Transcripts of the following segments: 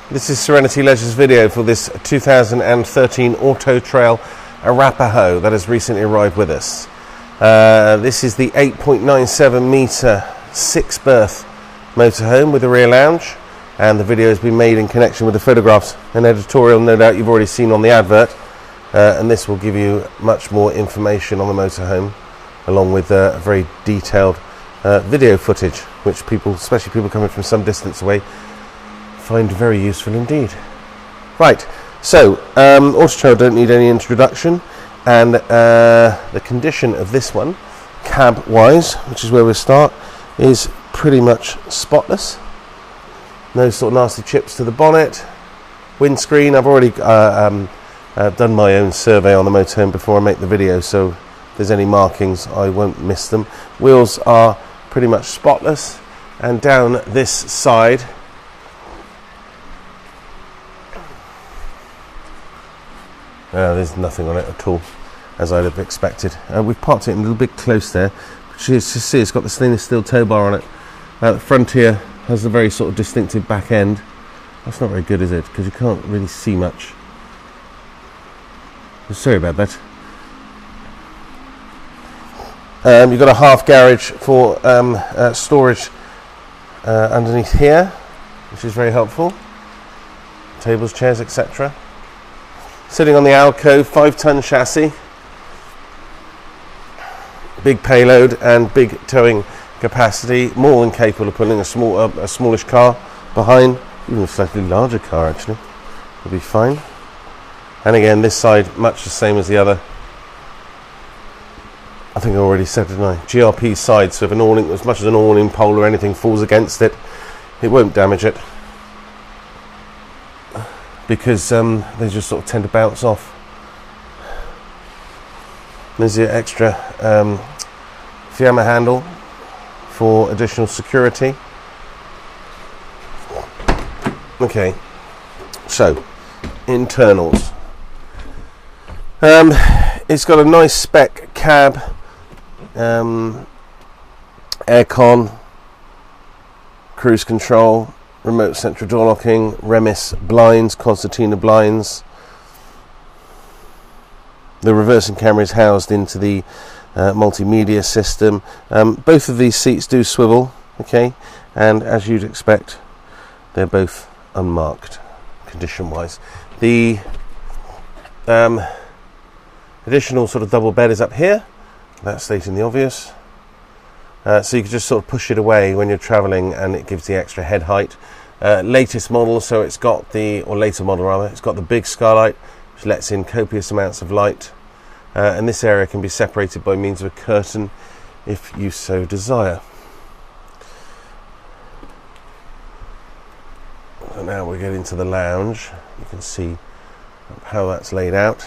This is Serenity Leisure's video for this 2013 Autotrail Arapho that has recently arrived with us. This is the 8.97 metre 6-berth motorhome with a rear lounge, and the video has been made in connection with the photographs and editorial no doubt you've already seen on the advert, and this will give you much more information on the motorhome along with very detailed video footage, which people, especially people coming from some distance away, find very useful indeed. Right, so Autotrail don't need any introduction, and the condition of this one, cab wise, which is where we'll start, is pretty much spotless. No sort of nasty chips to the bonnet. Windscreen, I've already done my own survey on the motorhome before I make the video, so if there's any markings I won't miss them. Wheels are pretty much spotless, and down this side there's nothing on it at all, as I'd have expected. We've parked it in a little bit close there, but you see it's got the stainless steel tow bar on it. The front here has a very sort of distinctive back end. That's not very good, is it? Because you can't really see much. Sorry about that. You've got a half garage for storage underneath here, which is very helpful. Tables, chairs, etc. Sitting on the alcove, 5-ton chassis, big payload and big towing capacity, more than capable of pulling a smallish car behind, even a slightly larger car actually, will be fine. And again, this side much the same as the other. I think I already said, didn't I? GRP side, so if an awning, as much as an awning pole or anything falls against it, it won't damage it, because they just sort of tend to bounce off. There's your extra Fiamma handle for additional security. Okay, so internals. It's got a nice spec cab, aircon, cruise control, remote central door locking, Remis blinds, concertina blinds. The reversing camera is housed into the multimedia system. Both of these seats do swivel, okay, and as you'd expect, they're both unmarked condition wise. The additional sort of double bed is up here, that's stating the obvious. So you can just sort of push it away when you're travelling, and it gives the extra head height. Latest model, so it's got the, or later model rather, it's got the big skylight, which lets in copious amounts of light. And this area can be separated by means of a curtain if you so desire. So now we get into the lounge. You can see how that's laid out.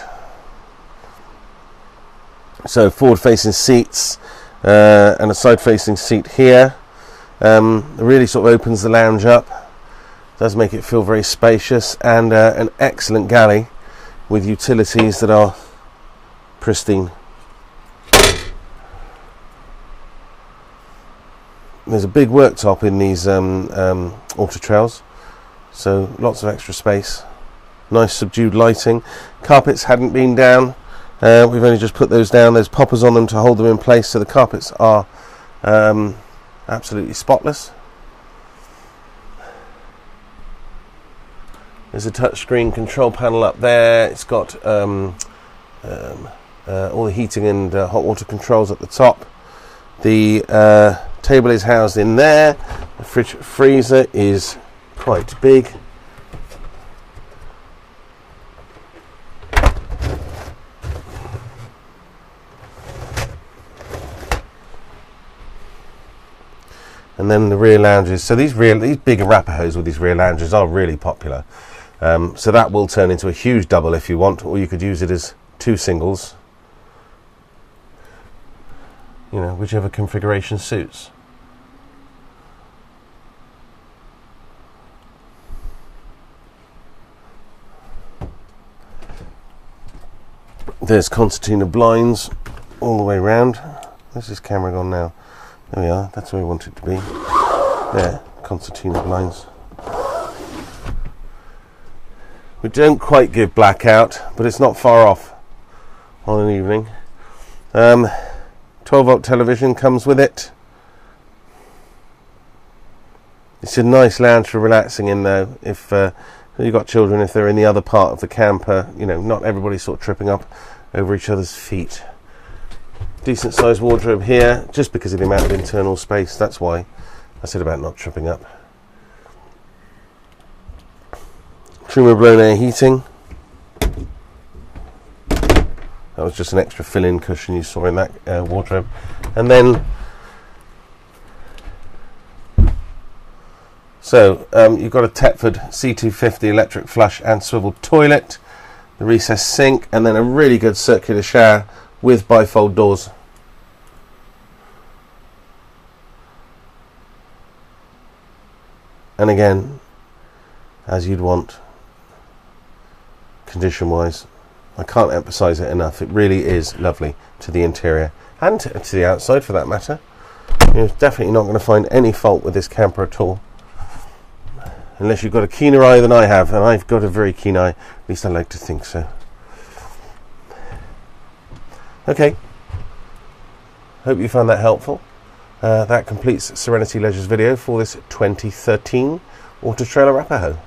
So forward-facing seats and a side-facing seat here. It really sort of opens the lounge up. Does make it feel very spacious, and an excellent galley with utilities that are pristine. There's a big worktop in these Autotrails, so lots of extra space. Nice subdued lighting. Carpets hadn't been down. We've only just put those down. There's poppers on them to hold them in place, so the carpets are absolutely spotless. There's a touchscreen control panel up there. It's got all the heating and hot water controls at the top. The table is housed in there. The fridge freezer is quite big. And then the rear lounges. So these big Araphos with these rear lounges are really popular. So that will turn into a huge double if you want, or you could use it as 2 singles. You know, whichever configuration suits. There's concertina blinds all the way around. Where's this camera gone now? There we are, that's where we want it to be. There, concertina blinds. We don't quite give blackout, but it's not far off on an evening. 12-volt television comes with it. It's a nice lounge for relaxing in, though. If you've got children, if they're in the other part of the camper, you know, not everybody's sort of tripping up over each other's feet. Decent sized wardrobe here, just because of the amount of internal space. That's why I said about not tripping up. Trimmer blown air heating. That was just an extra fill-in cushion you saw in that wardrobe. And then, you've got a Thetford C250 electric flush and swivel toilet, the recessed sink, and then a really good circular shower with bifold doors. And again, as you'd want, condition-wise. I can't emphasise it enough. It really is lovely to the interior and to the outside, for that matter. You're definitely not going to find any fault with this camper at all, unless you've got a keener eye than I have, and I've got a very keen eye. At least I like to think so. Okay. Hope you found that helpful. That completes Serenity Leisure's video for this 2013 Autotrail Arapho.